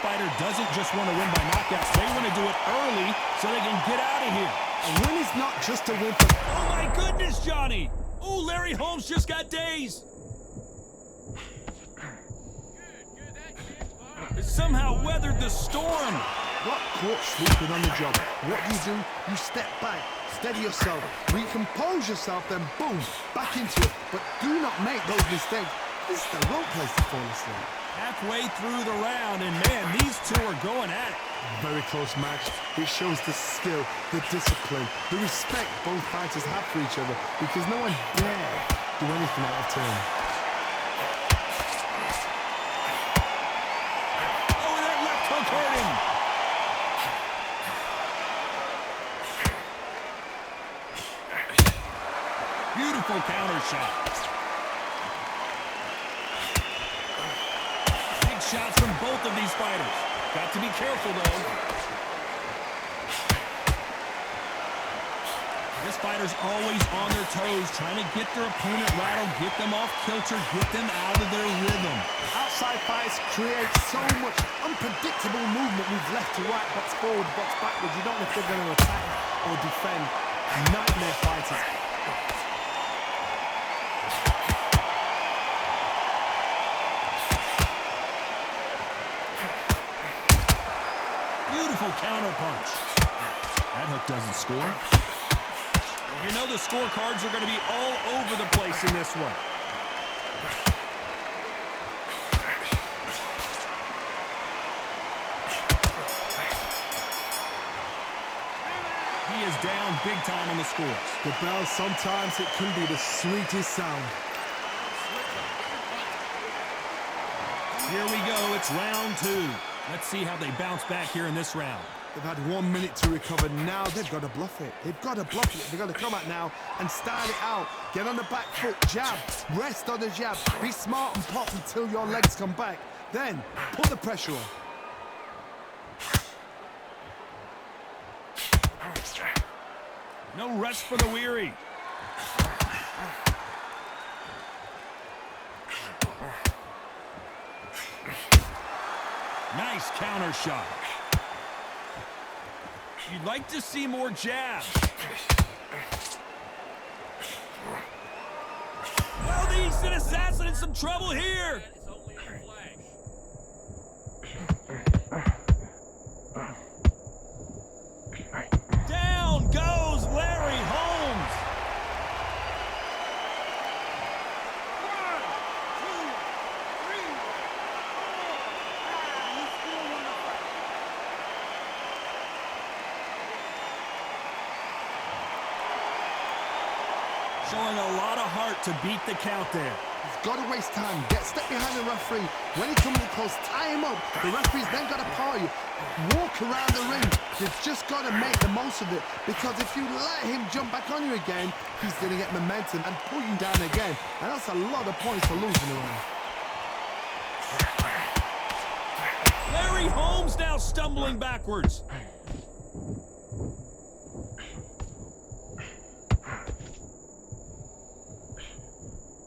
fighter doesn't just want to win by knockout. They want to do it early so they can get out of here. A win is not just a win for... Oh, my goodness, Johnny. Oh, Larry Holmes just got dazed. Somehow weathered the storm. Got caught sleeping on the job. What do? You step back, steady yourself, recompose yourself, then boom, back into it. But do not make those mistakes. This is the wrong place to fall asleep. Halfway through the round, and man, these two are going at it. Very close match. It shows the skill, the discipline, the respect both fighters have for each other, because no one dare do anything out of turn. Oh, that left hook hurt him. Beautiful counter shot. Big shots from both of these fighters. Got to be careful, though. This fighter's always on their toes, trying to get their opponent rattled, get them off kilter, get them out of their rhythm. Outside fights create so much unpredictable movement. Move left to right, box forward, box backwards. You don't know if they're going to attack or defend. Nightmare fighters. Beautiful counter punch. That hook doesn't score. You know the scorecards are going to be all over the place in this one. He is down big time on the scores. The bell, sometimes it can be the sweetest sound. Here we go, it's round two. Let's see how they bounce back here in this round. They've had 1 minute to recover. Now they've got to bluff it. They've got to bluff it. They've got to come out now and style it out. Get on the back foot, jab, rest on the jab. Be smart and pop until your legs come back. Then put the pressure on. No rest for the weary. Nice counter shot. You'd like to see more jabs. Well, the instant assassin in some trouble here. Down goes Larry Holmes. Showing a lot of heart to beat the count there. He's got to waste time. Get step behind the referee. When he comes in close, tie him up. The referee's then got to power you. Walk around the ring. You've just got to make the most of it. Because if you let him jump back on you again, he's going to get momentum and pull you down again. And that's a lot of points for losing around. Larry Holmes now stumbling backwards.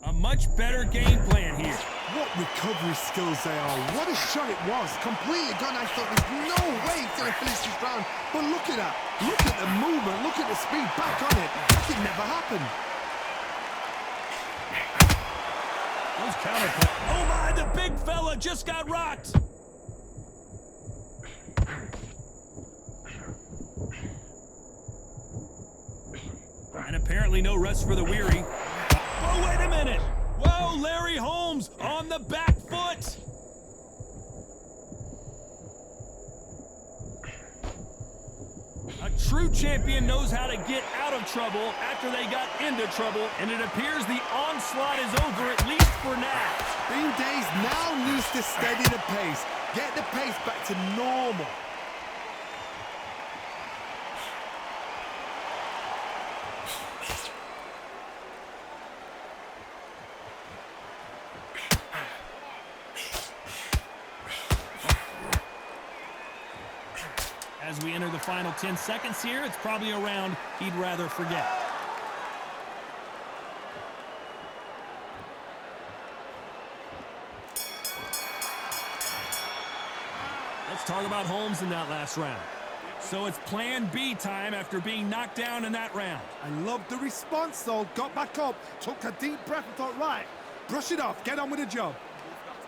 A much better game plan here. What recovery skills they are. What a shot it was. Completely gone. I thought there's no way he's going to finish this round. But look at that. Look at the movement. Look at the speed. Back on it. Like it never happened. Those counter punches. Oh my, the big fella just got rocked. And apparently no rest for the weary. Oh, wait a minute. Whoa, Larry Holmes on the back foot. A true champion knows how to get out of trouble after they got into trouble, and it appears the onslaught is over, at least for now. Bean Days now needs to steady the pace. Get the pace back to normal. As we enter the final 10 seconds here, it's probably a round he'd rather forget. Let's talk about Holmes in that last round. So it's plan B time after being knocked down in that round. I love the response, though. Got back up, took a deep breath and thought, right, brush it off, get on with the job.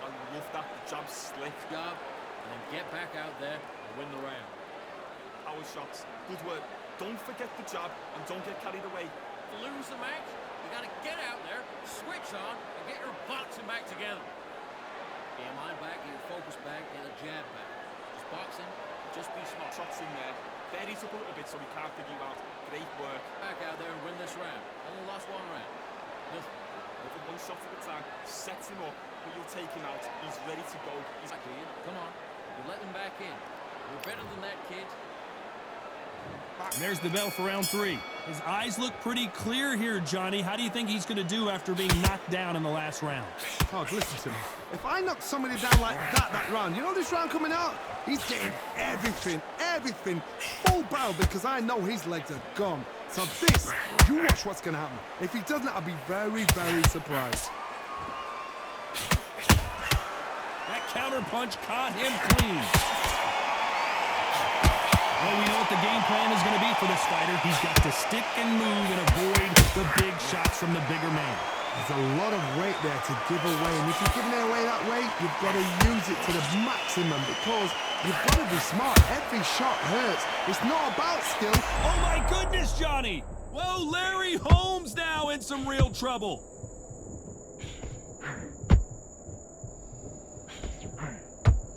I love that. The jab slick. Job, and then get back out there and win the round. Power shots. Good work. Don't forget the jab and don't get carried away. To lose the match, you gotta get out there, switch on, and get your boxing back together. Get your mind back, get your focus back, get the jab back. Just boxing, just be smart. Shots in there. Buries up a little bit so he can't figure you out. Great work. Back out there and win this round. Only lost one round. Nothing. Over one shot at a time. Sets him up, but you'll take him out. He's ready to go. He's Back in. Come on. You let them back in. You're better than that, kid. And there's the bell for round 3. His eyes look pretty clear here, Johnny. How do you think he's going to do after being knocked down in the last round? Oh, listen to me. If I knock somebody down like that round, you know this round coming out? He's getting everything, full barrel, because I know his legs are gone. So this, you watch what's going to happen. If he doesn't, I'll be very, very surprised. That counter punch caught him clean. Well, we know what the game plan is going to be for this fighter. He's got to stick and move and avoid the big shots from the bigger man. There's a lot of weight there to give away, and if you're giving it away that way, you've got to use it to the maximum, because you've got to be smart. Every shot hurts. It's not about skill. Oh my goodness, Johnny! Whoa, Larry Holmes now in some real trouble.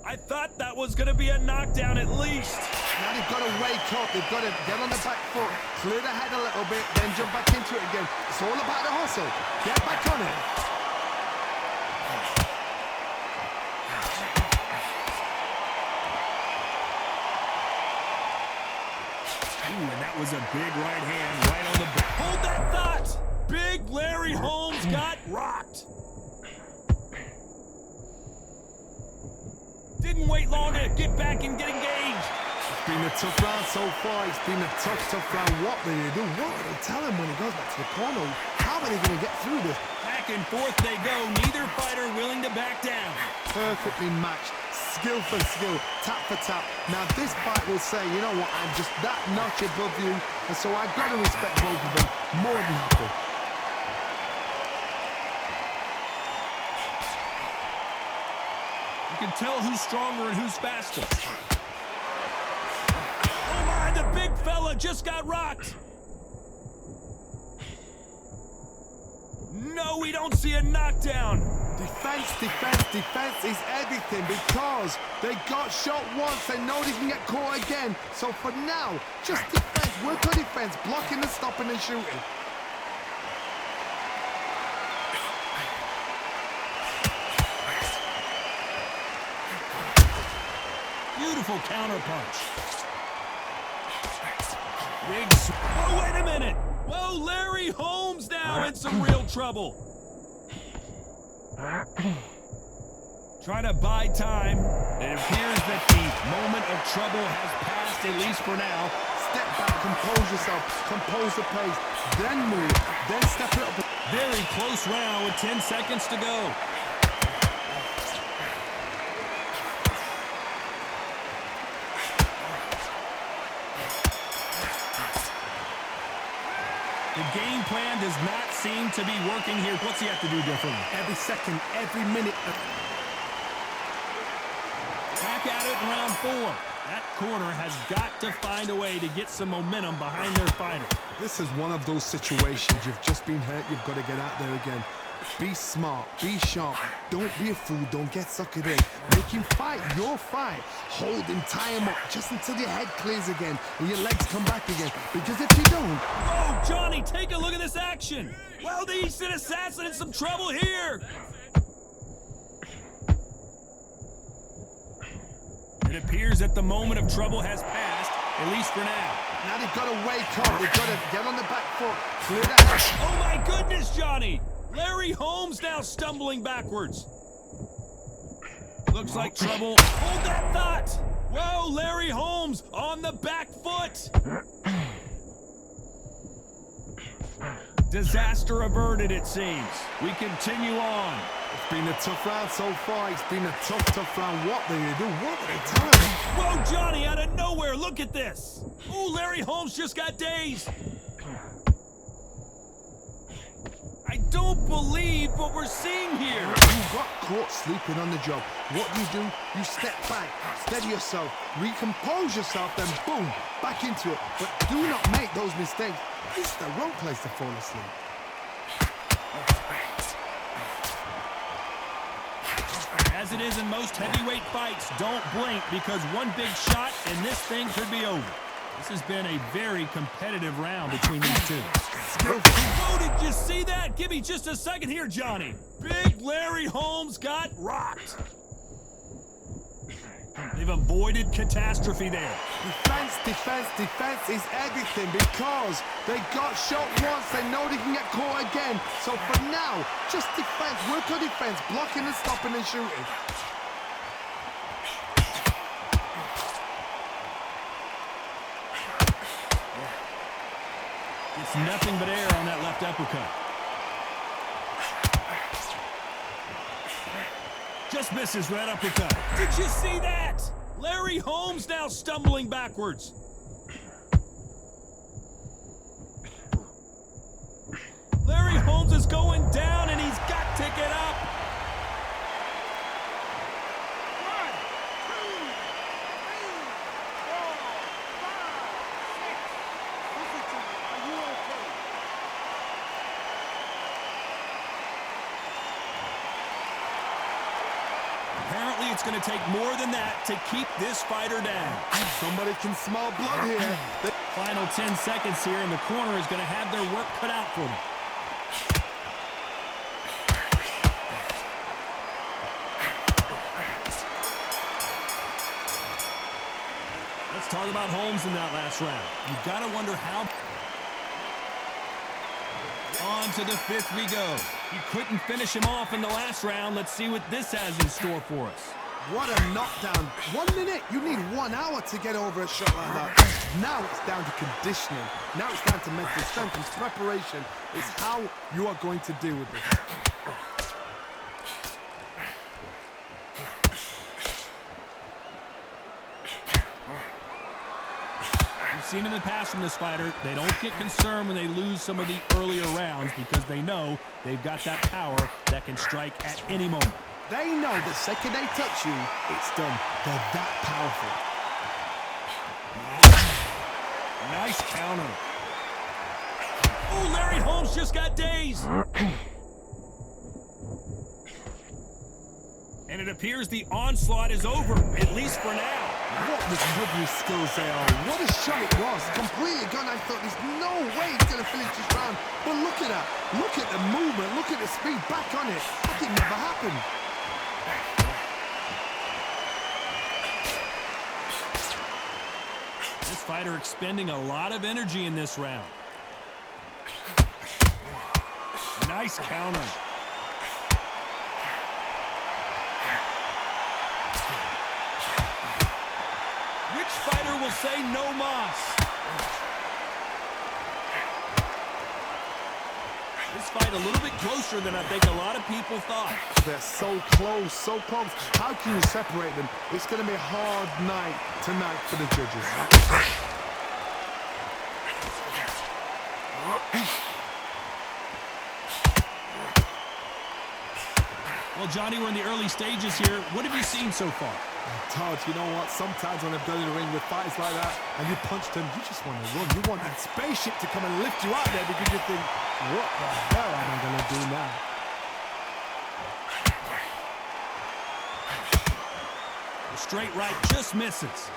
I thought that was going to be a knockdown at least. Now they've got to wake up. They've got to get on the back foot, clear the head a little bit, then jump back into it again. It's all about the hustle. Get back on it. Ooh, and that was a big right hand right on the back. Hold that thought! Big Larry Holmes got rocked. Didn't wait long to get back and get engaged. It's been a tough round so far. It's been a tough round. What do they do? What do they tell him when he goes back to the corner? How are they going to get through this? Back and forth they go. Neither fighter willing to back down. Perfectly matched. Skill for skill. Tap for tap. Now this fight will say, you know what, I'm just that notch above you. And so I've got to respect both of them more than happy. You can tell who's stronger and who's faster. Oh my, the big fella just got rocked. No, we don't see a knockdown. Defense is everything, because they got shot once. They know they can get caught again. So for now, just defense. Work on defense, blocking and stopping and shooting. Beautiful counter punch. Big. Oh, wait a minute. Whoa, Larry Holmes now in some real trouble. Trying to buy time. It appears that the moment of trouble has passed, at least for now. Step back, compose yourself, compose the pace, then move, then step it up. Very close round with 10 seconds to go. The game plan does not seem to be working here. What's he have to do differently? Every second, every minute. Back at it in round 4. That corner has got to find a way to get some momentum behind their fighter. This is one of those situations. You've just been hurt. You've got to get out there again. Be smart. Be sharp. Don't be a fool. Don't get suckered in. Make him fight your fight. Hold him, tie him up just until your head clears again and your legs come back again. Because if you don't... Oh, Johnny, take a look at this action. Well, the Eastern Assassin in some trouble here. It appears that the moment of trouble has passed, at least for now. Now they've got to wake up. They've got to get on the back foot. Clear the head. Oh, my goodness, Johnny. Larry Holmes now stumbling backwards. Looks like trouble. Hold that thought. Whoa, Larry Holmes on the back foot. Disaster averted, it seems. We continue on. It's been a tough round so far. It's been a tough round. What do you do? What are they telling them? Whoa, Johnny, out of nowhere. Look at this. Ooh, Larry Holmes just got dazed. I don't believe what we're seeing here. You got caught sleeping on the job. What do? You step back, steady yourself, recompose yourself, then boom, back into it. But do not make those mistakes. This is the wrong place to fall asleep. As it is in most heavyweight fights, don't blink because one big shot and this thing could be over. This has been a very competitive round between these two. Whoa, did you see that? Give me just a second here, Johnny. Big Larry Holmes got rocked. They've avoided catastrophe there. Defense is everything because they got shot once. They know they can get caught again. So for now, just defense. Work on defense, blocking and stopping and shooting. It's nothing but air on that left uppercut. Just misses that uppercut. Did you see that? Larry Holmes now stumbling backwards. Larry Holmes is going down and he's got to get up. 1, 2, 3, 4, 5, 6. Listen to me. Are you okay? Apparently it's going to take more than that to keep this fighter down. Somebody can smell blood here. Final 10 seconds here, and the corner is going to have their work cut out for them. Let's talk about Holmes in that last round. You've got to wonder how... On to the fifth we go. You couldn't finish him off in the last round. Let's see what this has in store for us. What a knockdown. 1 minute. You need 1 hour to get over a shot like that. Now it's down to conditioning. Now it's down to mental strength and preparation. It's how you are going to deal with this. We've seen in the past from this fighter, they don't get concerned when they lose some of the earlier rounds because they know they've got that power that can strike at any moment. They know the second they touch you, it's done. They're that powerful. Nice counter. Oh, Larry Holmes just got dazed. And it appears the onslaught is over, at least for now. What recovery skills they are. What a shot it was. Completely gone. I thought there's no way he's going to finish this round. But look at that. Look at the movement. Look at the speed. Back on it. Like it never happened. This fighter expending a lot of energy in this round. Nice counter. Which fighter will say no mas? This fight a little bit closer than I think a lot of people thought. They're so close, so close. How can you separate them? It's going to be a hard night tonight for the judges. Well, Johnny, we're in the early stages here. What have you seen so far? Todd, you know what? Sometimes when I've done in the ring with fights like that, and you punch them, you just want to run. You want that spaceship to come and lift you out there because you think, what the hell am I going to do now? The straight right just misses.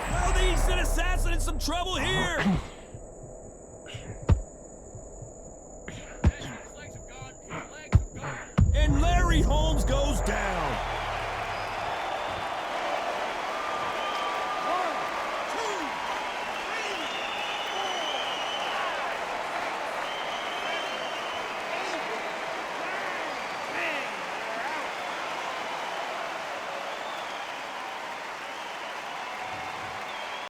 Well, the Eastern Assassin in some trouble here.